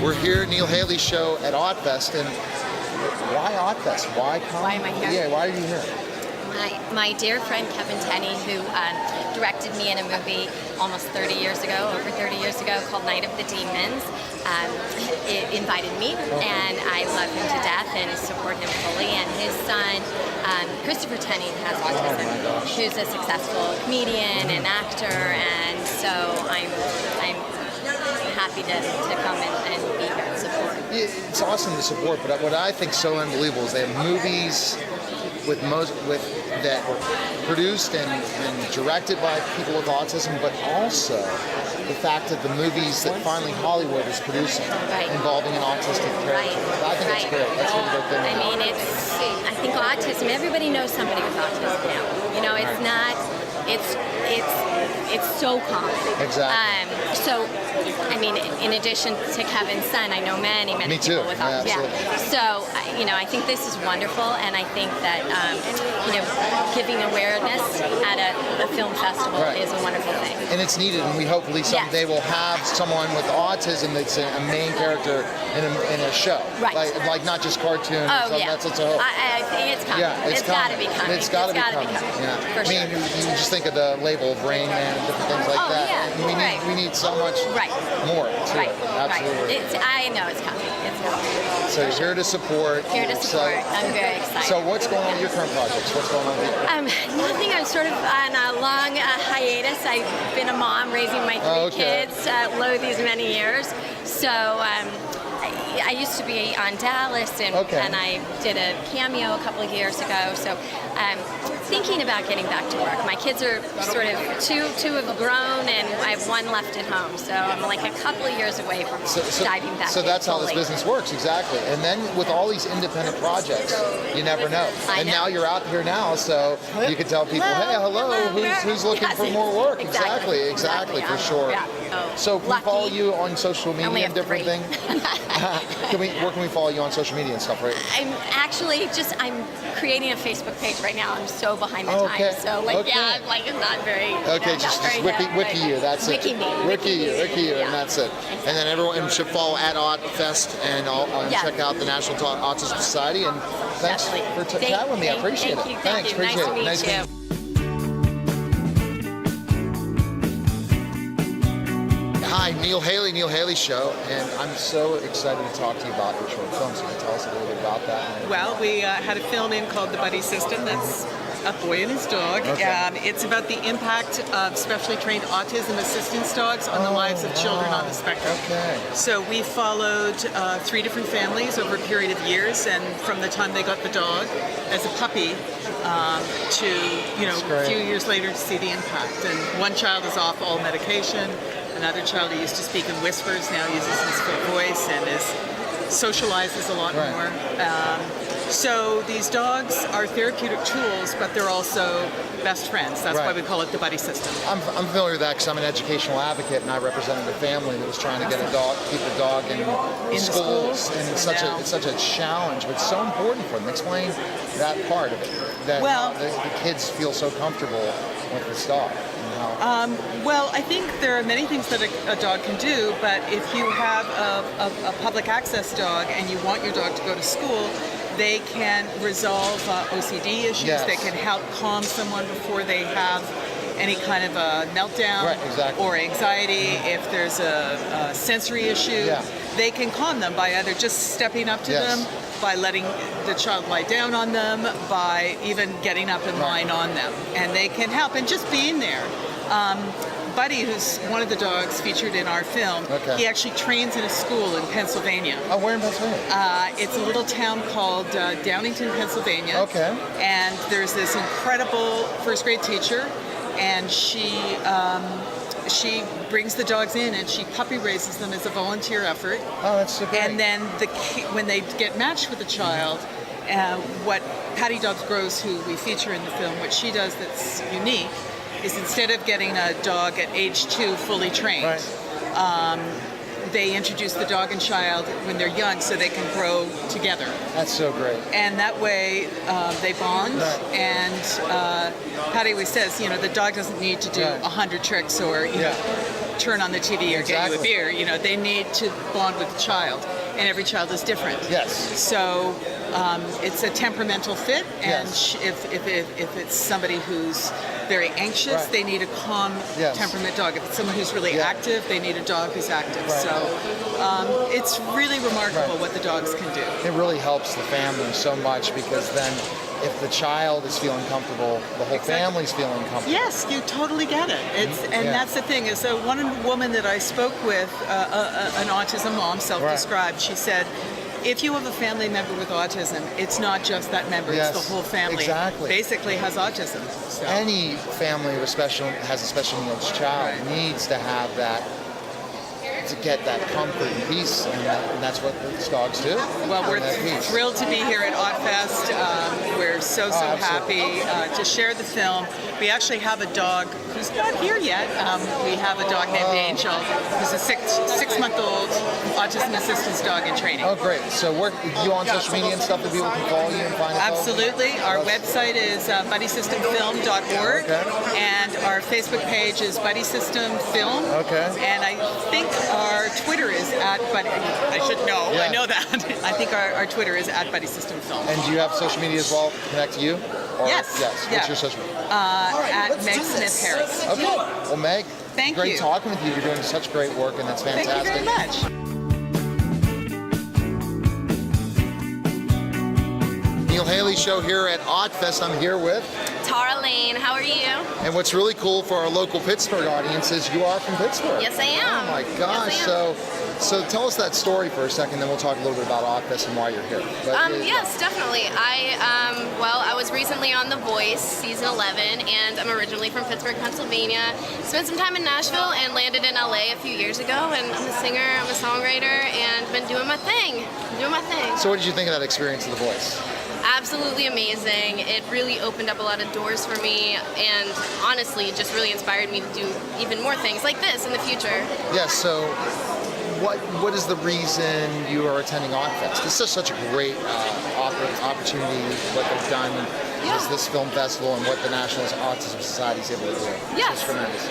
We're here at Neil Haley's show at AUTFEST, and why AUTFEST? Why come? Why am I here? Yeah, why are you here? My dear friend Kevin Tenney, who directed me in a movie almost 30 years ago, over 30 years ago, called Night of the Demons, invited me, and I love him to death and support him fully. And his son, Christopher Tenney, has autism, who's a successful comedian and actor, and so I'm happy to come and be here and support. It's awesome to support, but what I think is so unbelievable is they have movies that were produced and directed by people with autism, but also the fact that the movies that finally Hollywood is producing involving an autistic character. I think it's great. That's what the thing. I mean, I think autism. Everybody knows somebody with autism now. You know, it's not. It's so common. Exactly. So, I mean, in addition to Kevin's son, I know many people with autism. Yeah. So, you know, I think this is wonderful, and I think that you know, giving awareness at a film festival is a wonderful thing. And it's needed, and we hopefully someday will have someone with autism that's a main character in a show. Right. Like not just cartoons. Oh, yeah. That's a hope. I think it's coming. Yeah, it's got to be coming. It's got to be coming. Yeah. For sure. I mean, you just think of the label of Rain Man and different things like that. Yeah. We need so much more to it. Absolutely. I know it's coming. It's coming. So you're here to support. Here to support. I'm very excited. So what's going on with your current projects? What's going on with you? Nothing. I'm sort of on a long hiatus. I've been a mom raising my three kids, lo these many years. So I used to be on Dallas, and I did a cameo a couple of years ago. So thinking about getting back to work. My kids are sort of two have grown, and I have one left at home. So I'm like a couple of years away from diving back. So that's how this business works, exactly. And then with all these independent projects, you never know. And now you're out here now, so you can tell people, hey, hello, who's looking for more work? Exactly, for sure. Yeah. So can we follow you on social media and different things? Where can we follow you on social media and stuff, right? I'm creating a Facebook page right now. I'm so behind the times. So I'm like it's not very. Just wiki you. That's it. Wiki you, and that's it. And then everyone should follow at AUTFEST and check out the National Autism Society. And thanks for chatting with me. I appreciate it. Thanks. Appreciate it. Nice to meet you. Hi, Neil Haley Show, and I'm so excited to talk to you about your short film. So can you tell us a little bit about that? Well, we had a film in called The Buddy System. That's a boy and his dog. It's about the impact of specially trained autism assistance dogs on the lives of children on the spectrum. So we followed 3 different families over a period of years, and from the time they got the dog as a puppy to a few years later to see the impact. And one child is off all medication. Another child who used to speak in whispers now uses his full voice and socializes a lot more. So these dogs are therapeutic tools, but they're also best friends. That's why we call it the buddy system. I'm familiar with that because I'm an educational advocate, and I represented a family that was trying to get keep a dog in schools, and it's such a challenge, but it's so important for them. Explain that part of it. That the kids feel so comfortable with this dog. Well, I think there are many things that a dog can do, but if you have a public access dog and you want your dog to go to school, they can resolve OCD issues. They can help calm someone before they have any kind of a meltdown or anxiety. If there's a sensory issue, they can calm them by either just stepping up to them, by letting the child lie down on them, by even getting up and lying on them. And they can help, and just being there. Buddy, who's one of the dogs featured in our film, he actually trains in a school in Pennsylvania. Oh, where in Pennsylvania? It's a little town called Downingtown, Pennsylvania. And there's this incredible first grade teacher, and she brings the dogs in and she puppy raises them as a volunteer effort. Oh, that's so great. And then when they get matched with a child, what Patty Dobbs Gross, who we feature in the film, what she does that's unique is instead of getting a dog at age 2 fully trained, they introduce the dog and child when they're young so they can grow together. That's so great. And that way they bond. Right. And Patty always says, the dog doesn't need to do 100 tricks or turn on the TV or get you a beer. They need to bond with the child, and every child is different. Yes. So it's a temperamental fit, and Yes. if it's somebody who's very anxious, they need a calm temperament dog. If it's someone who's really active, they need a dog who's active. Right. So it's really remarkable what the dogs can do. It really helps the family so much, because then if the child is feeling comfortable, the whole family's feeling comfortable. Yes, you totally get it. That's the thing. Is one woman that I spoke with, an autism mom, self-described. She said, if you have a family member with autism, it's not just that member; it's the whole family. Exactly. Basically, has autism. So. Any family with has a special needs child needs to have that, to get that comfort and peace, and that's what these dogs do. Well, we're thrilled to be here at AUTFEST. We're so happy to share the film. We actually have a dog who's not here yet. We have a dog named Angel, who's a six-month-old autism assistance dog in training. Oh, great. So you on social media and stuff that people can follow you and find out? Absolutely. Our website is buddysystemfilm.org, and our Facebook page is Buddy System Film. Okay. And I think our Twitter is @Buddy. I should know. Yeah. I know that. I think our Twitter is @Buddy System Film. And do you have social media as well to connect to you? Or, Yes. What's your social media? Meg Smith Harris. Okay. Well, Meg, Thank great you. talking with you. You're doing such great work, and that's fantastic. Thank you very much. Neil Haley Show here at AUTFEST. I'm here with Tara Lane, how are you? And what's really cool for our local Pittsburgh audience is you are from Pittsburgh. Yes, I am. Oh my gosh! Yes, I am. So tell us that story for a second, then we'll talk a little bit about AUTFEST and why you're here. Yes, definitely. I was recently on The Voice, season 11, and I'm originally from Pittsburgh, Pennsylvania. Spent some time in Nashville and landed in LA a few years ago, and I'm a singer, I'm a songwriter, and been doing my thing. So what did you think of that experience of The Voice? Absolutely amazing. It really opened up a lot of doors for me, and honestly, it just really inspired me to do even more things like this in the future. Yes, so what is the reason you are attending AUTFEST? This is such a great opportunity, what they've done is this film festival and what the National Autism Society is able to do. Yes. It's tremendous.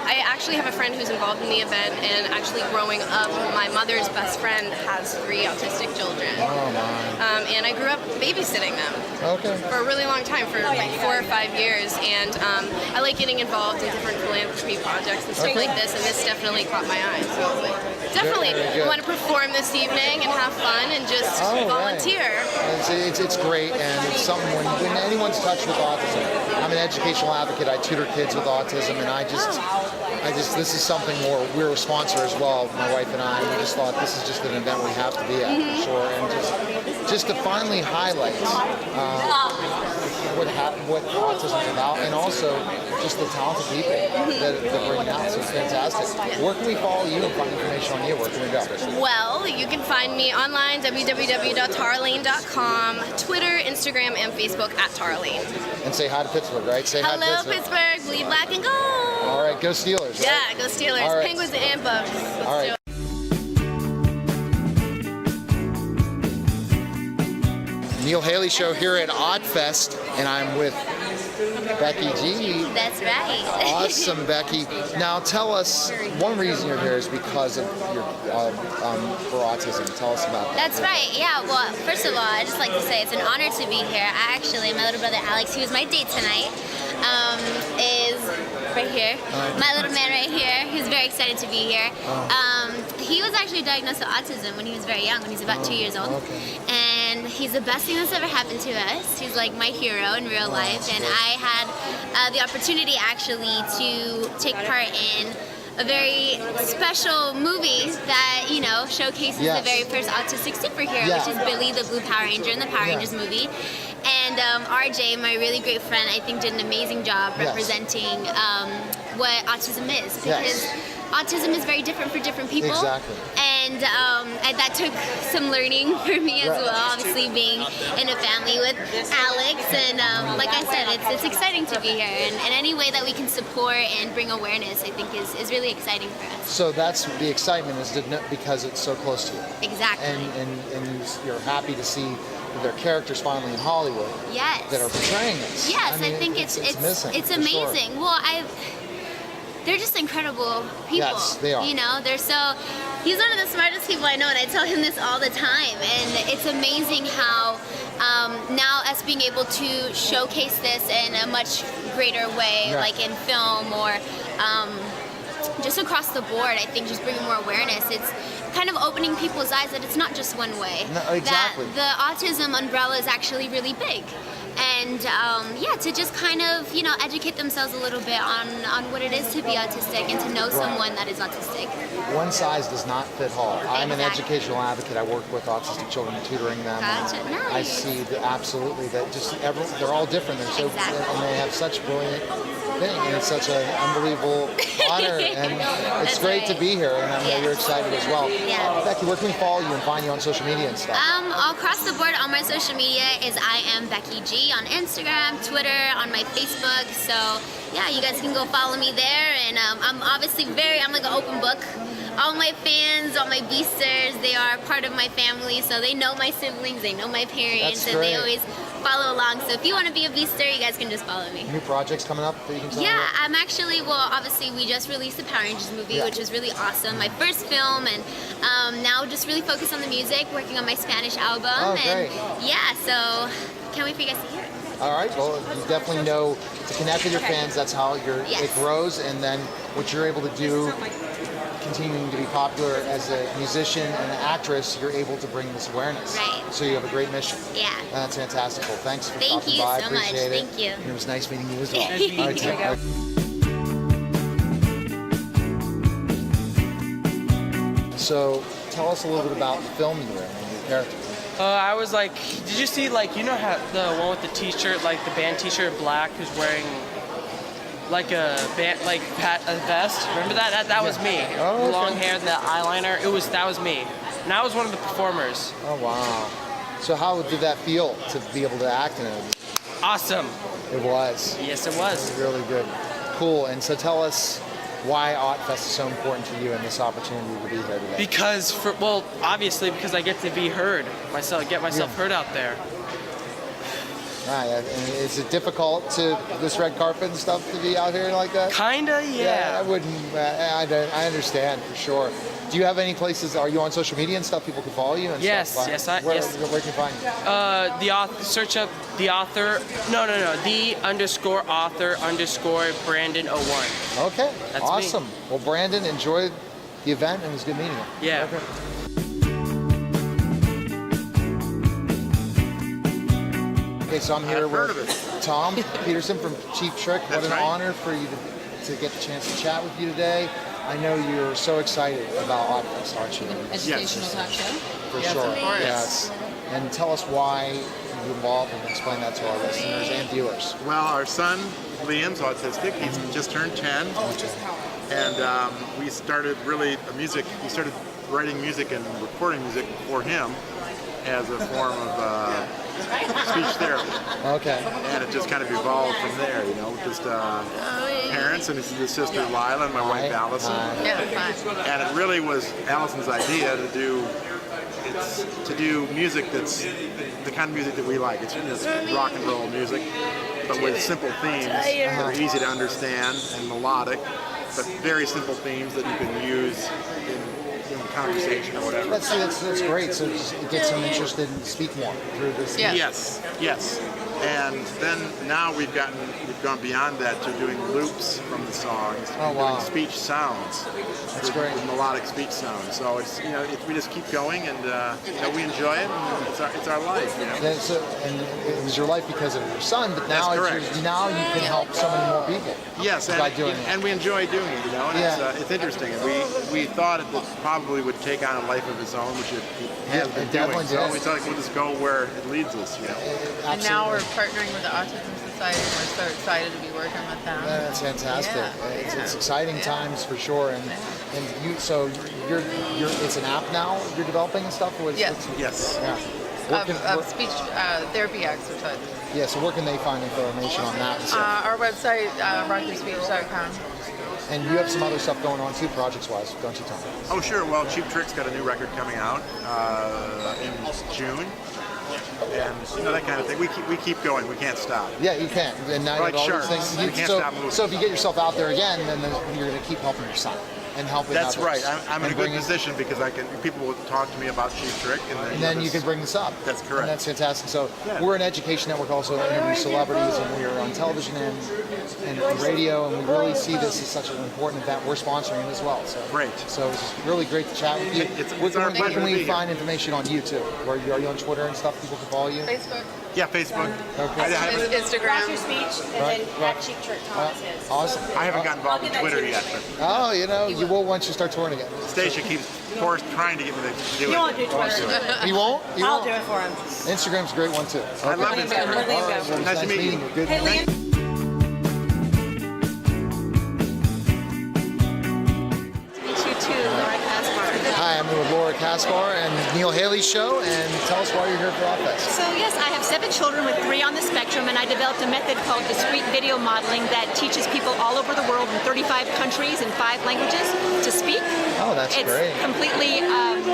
I actually have a friend who's involved in the event, and actually growing up, my mother's best friend has 3 autistic children. Oh my. And I grew up babysitting them. Okay. For a really long time, for like 4 or 5 years, and I like getting involved in different philanthropy projects and stuff like this, and this definitely caught my eye. So I was like, definitely, I want to perform this evening and have fun and just volunteer. Right. It's great, and it's something when anyone's touched with autism. I'm an educational advocate. I tutor kids with autism, and I just this is something more. We're a sponsor as well, my wife and I. And we just thought this is just an event we have to be at for sure, and just to finally highlight what autism is about, and also just the talented people that bring it out. So it's fantastic. Where can we follow you and find information on you? Where can we go? Well, you can find me online, www.tarlane.com, Twitter, Instagram, and Facebook @Tarlane. And say hi to Pittsburgh, right? Say hi to Hello, Pittsburgh. Pittsburgh. Bleed black and gold. All right, go Steelers. Right? Yeah, go Steelers. All right. Penguins and Bucks. Let's All right. do it. Neil Haley Show here at AUTFEST, and I'm with Becky G. That's right. Awesome, Becky. Now tell us, one reason you're here is because of your for autism. Tell us about that. That's right. Yeah. Well, first of all, I just like to say it's an honor to be here. My little brother Alex, who was my date tonight, is right here. My little man right here. He's very excited to be here. He was actually diagnosed with autism when he was very young, when he was about 2 years old. Okay. And he's the best thing that's ever happened to us. He's like my hero in real life. And I had the opportunity actually to take part in a very special movie that, showcases the very first autistic superhero, which is Billy the Blue Power Ranger in the Power Rangers movie. And RJ, my really great friend, I think did an amazing job representing what autism is, because autism is very different for different people. Exactly. And that took some learning for me as well, obviously being in a family with Alex. And like I said, it's exciting to be here. And any way that we can support and bring awareness, I think is really exciting for us. So that's the excitement, is because it's so close to you. Exactly. And you're happy to see that there are characters finally in Hollywood that are portraying this. Yes, I mean, I think it's missing. It's for sure. amazing. Well, they're just incredible people. Yes, they are. You know, he's one of the smartest people I know, and I tell him this all the time. And it's amazing how now us being able to showcase this in a much greater way, like in film or just across the board, I think just bringing more awareness. It's kind of opening people's eyes that it's not just one way. No, exactly. That the autism umbrella is actually really big. And to just kind of, educate themselves a little bit on what it is to be autistic and to know someone that is autistic. One size does not fit all. I'm an Exactly. educational advocate. I work with autistic children, tutoring them. Gotcha. And Nice. I see absolutely that they're all different. They're so Exactly. and they have such brilliant thing, and it's such an unbelievable honor, and it's That's great to right. be here, and I know Yes. you're excited as well. Yeah. Becky, where can we follow you and find you on social media and stuff? All across the board on my social media is I am Becky G on Instagram, Twitter, on my Facebook. So yeah, you guys can go follow me there. And I'm obviously I'm like an open book. All my fans, all my Beasters, they are part of my family, so they know my siblings, they know my parents, That's and they great. always follow along. So if you want to be a Beaster, you guys can just follow me. New projects coming up that you can tell me Yeah, about? I'm actually, obviously we just released the Power Rangers movie, Yeah. which was really awesome. My first film, and now just really focused on the music, working on my Spanish album. Oh, great. And yeah, so can't wait for you guys to hear it. All right, well, you definitely know to connect with your fans, that's how it grows, and then what you're able to do, continuing to be popular as a musician and an actress, you're able to bring this awareness. Right. So you have a great mission. Yeah. That's fantastic. Well, thanks for Thank stopping you by. so much. Appreciate it. Thank you. And it was nice meeting you as well. Nice meeting All right, you. Tim. So tell us a little bit about the film you were in and your character. I was like, did you see how the one with the t-shirt, like the band t-shirt black, who's wearing like a vest? Remember that? That was me. Oh, okay. Long hair, the eyeliner. That was me. And I was one of the performers. Oh, wow. So how did that feel to be able to act in it? Awesome. It was. Yes, it was. Really good. Cool. And so tell us why AUTFEST is so important to you and this opportunity to be here today. Obviously because I get to be heard get myself heard out there. Right. And is it difficult to this red carpet and stuff to be out here like that? Kinda, yeah. I wouldn't. I understand for sure. Do you have any places? Are you on social media and stuff? People can follow you and Yes, stuff. yes, Where yes. can you find you? The author. Search up the author. No. The_author_ Brandon01. Okay. That's me. Awesome. Well, Brandon, enjoy the event and it was good meeting you. Yeah. Okay. Okay, so I'm here with Tom Peterson from Cheap Trick. What an honor for you to get the chance to chat with you today. I know you're so excited about AUTFEST, aren't you? Educational talk show. For sure. Yes. And tell us why you're involved and explain that to our listeners and viewers. Well, our son, Liam's autistic. He's just turned 10. And we started we started writing music and recording music for him as a form of speech therapy. Okay. And it just kind of evolved from there, just parents, and this is his sister Lila and my wife Allison. And it really was Allison's idea to do music that's the kind of music that we like. It's rock and roll music, but with simple themes that are easy to understand and melodic, but very simple themes that you can use in conversation or whatever. That's great. So it gets them interested in speak more through this. Yeah. Yes. And then now we've gone beyond that to doing loops from the songs, doing speech sounds. That's great. With melodic speech sounds. So it's we just keep going, and we enjoy it. And it's our life. And it was your life because of your son, but now That's correct. Now you can help so many more people. Yes, by doing it. and we enjoy doing it. And it's interesting. And we thought it probably would take on a life of its own, which it has been it definitely doing. So did. we thought we'll just go where it leads us. And now we're partnering with the Autism Society. website, and we're so excited to be working with them. That's fantastic. Yeah. It's exciting times for sure. And you're it's an app now you're developing and stuff. Yes. Yes. Yeah. Of speech therapy exercises. Yeah. So where can they find information on that? And stuff? Our website, rockerspeech.com. And you have some other stuff going on too, projects-wise, don't you, Tom? Oh, sure. Well, Cheap Trick's got a new record coming out in June, and that kind of thing. We keep going. We can't stop. Yeah, you can't. And now We're you like have all these sharks. things. We can't stop moving. So if you get yourself out there again, then you're going to keep helping your son and helping That's others. right. I'm in a And good bringing- position because people will talk to me about Cheap Trick, And then you can bring this up. That's correct. And that's fantastic. So Yeah. we're an education network, also interview celebrities, and we're on television and radio, and we really see this as such an important event. We're sponsoring it as well. So Great. So it's just really great to chat with you. It's where our can pleasure to we be here. find information on you too? Are you on Twitter and stuff? People can follow you. Facebook, Yeah, Facebook. Okay. Instagram. Awesome. I haven't gotten involved with Twitter yet, but Oh, you will once you start touring again. Stacia keeps trying to get me to do it. won't do Twitter. You won't? You I'll won't? do it for him. Instagram's a great one too. I love Okay. Instagram. All right, well, Nice to meet you. meeting Good. Hey, Liam. Hi, I'm here with Laura Kaspar and Neil Haley's show, and tell us why you're here for AUTFEST. So yes, I have 7 children with 3 on the spectrum, and I developed a method called discrete video modeling that teaches people all over the world in 35 countries and 5 languages to speak. Oh, that's It's great. completely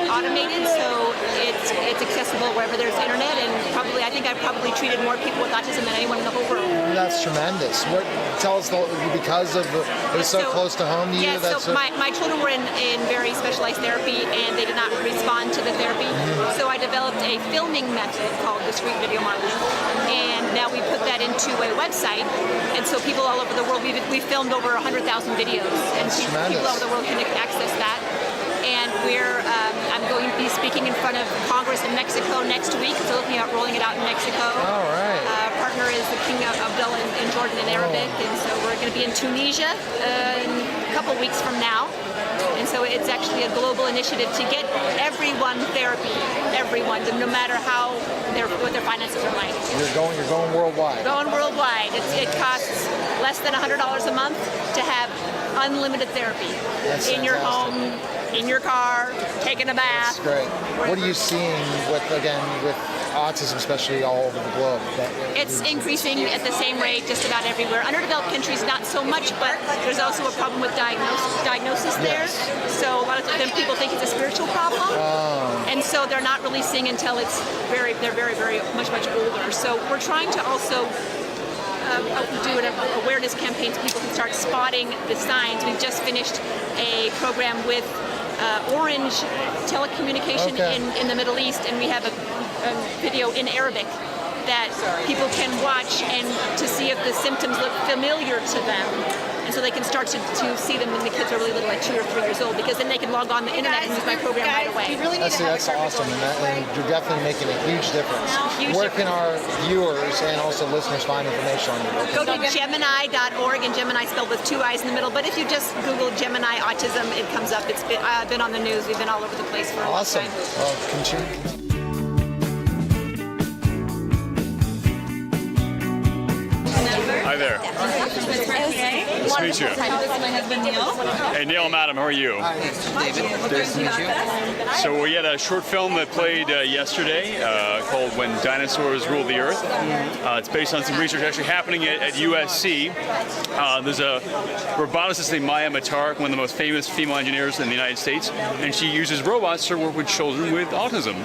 automated, so it's accessible wherever there's internet, and I think I've probably treated more people with autism than anyone in the whole world. That's tremendous. Tell us, because of it was so close to home to you. Yes, so my children were in very specialized therapy, and they did not respond to the therapy. So I developed a filming method called discrete video modeling, and now we put that into a website. And so people all over the world, we've filmed over 100,000 videos, and people all over the world can access that. And I'm going to be speaking in front of Congress in Mexico next week. So looking at rolling it out in Mexico. All right. Partner is the King of Abdullah in Jordan in Arabic, and so we're going to be in Tunisia in a couple weeks from now. And so it's actually a global initiative to get everyone therapy, everyone, no matter what their finances are like. You're going worldwide. Going worldwide. It costs less than $100 a month to have unlimited therapy in your home, in your car, taking a bath. That's great. What are you seeing with autism, especially all over the globe? It's increasing at the same rate just about everywhere. Underdeveloped countries, not so much, but there's also a problem with diagnosis there. So a lot of them people think it's a spiritual problem, and so they're not really seeing until they're very, very much older. So we're trying to also do an awareness campaign so people can start spotting the signs. We've just finished a program with Orange Telecommunication in the Middle East, and we have a video in Arabic that people can watch and to see if the symptoms look familiar to them. And so they can start to see them when the kids are really little, like 2 or 3 years old, because then they can log on the internet and use my program right away. That's awesome, and you're definitely making a huge difference. Where can our viewers and also listeners find information on you? Go to Gemini.org, and Gemini spelled with 2 I's in the middle. But if you just Google Gemini autism, it comes up. It's been on the news. We've been all over the place for a long time. Well, continue. Hi there. Nice to meet you. This is my husband Neil. Hey, Neil and Adam, how are you? David. Nice to meet you. So we had a short film that played yesterday called When Dinosaurs Ruled the Earth. It's based on some research actually happening at USC. There's a roboticist named Maya Matarik, one of the most famous female engineers in the United States, and she uses robots to work with children with autism.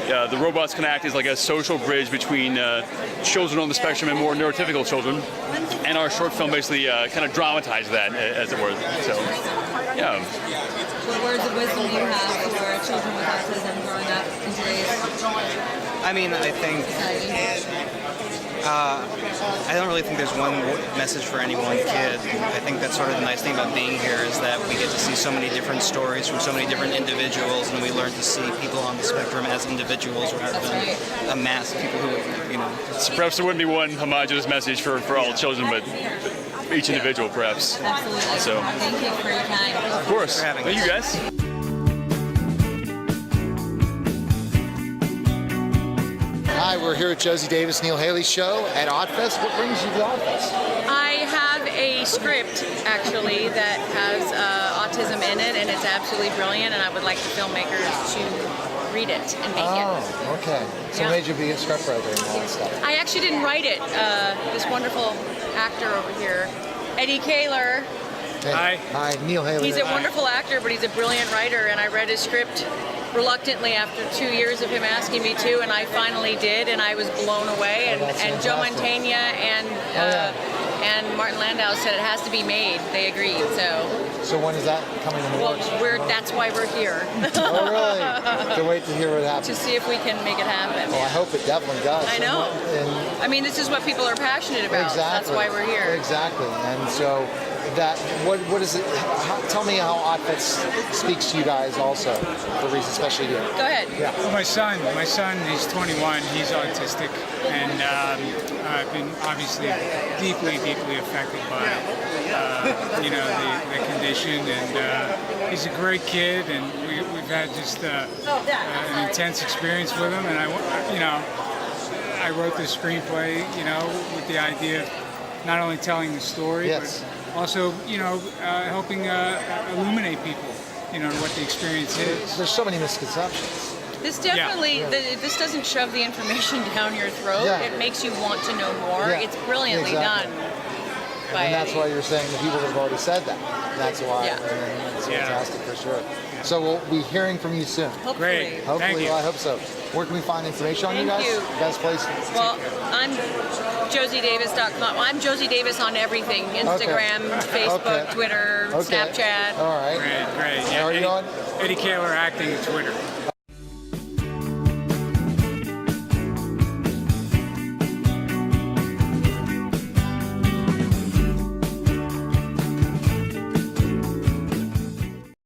The robots can act as like a social bridge between children on the spectrum and more neurotypical children, and our short film basically kind of dramatized that, as it were. So, yeah. What words of wisdom do you have for children with autism growing up in today's I mean, I think I don't really think there's one message for any one kid. I think that's sort of the nice thing about being here is that we get to see so many different stories from so many different individuals, and we learn to see people on the spectrum as individuals rather than a mass of people who, you know. So perhaps there wouldn't be one homogeneous message for all children, but each individual, perhaps. Absolutely. So, thank you for your time. of course. having Thank us. you, guys. Hi, we're here at Josie Davis, Neil Haley's show at AUTFEST. What brings you to AUTFEST? I have a script actually that has autism in it, and it's absolutely brilliant. And I would like the filmmakers to read it and make it. Oh, okay. So Yeah. it made you be a scriptwriter and all that stuff. I actually didn't write it. This wonderful actor over here, Eddie Kaler. Hey. Hi, Neil Haley. He's a wonderful actor, but he's a brilliant writer. And I read his script reluctantly after 2 years of him asking me to, and I finally did, and I was blown away. And, that's and Joe fantastic. Mantegna and Martin Landau said it has to be made. They agreed. So when is that coming in the Well, works? that's why we're here. Oh, really? To wait to hear what happens. To see if we can make it happen. Well, I hope it definitely does. I know. And I mean, this is what people are passionate about. exactly. That's why we're here. Exactly. And so that what is it? Tell me how AUTFEST speaks to you guys also, for reasons, especially you. Go ahead. Yeah. Well, my son, he's 21. He's autistic, and I've been obviously deeply affected by the condition. And he's a great kid, and we've had just an intense experience with him. And I wrote this screenplay, with the idea of not only telling the story, Yes. but also, helping illuminate people, what the experience is. There's so many misconceptions. This definitely, this doesn't shove the information down your throat. Yeah. It makes you want to know more. Yeah. It's brilliantly Exactly. done. By And that's Eddie. why you're saying the people that have already said that. That's why. Yeah. And it's Yeah. fantastic for sure. So we'll be hearing from you soon. Hopefully. Great. Hopefully, Thank you. well, I hope so. Where can we find information on you Thank guys? you. Best place? Well, I'm JosieDavis.com. Well, I'm Josie Davis on everything: Instagram, Facebook, Okay. Twitter, Okay. Snapchat. All right. Great. How are you Eddie, doing? Eddie Kaler acting at Twitter.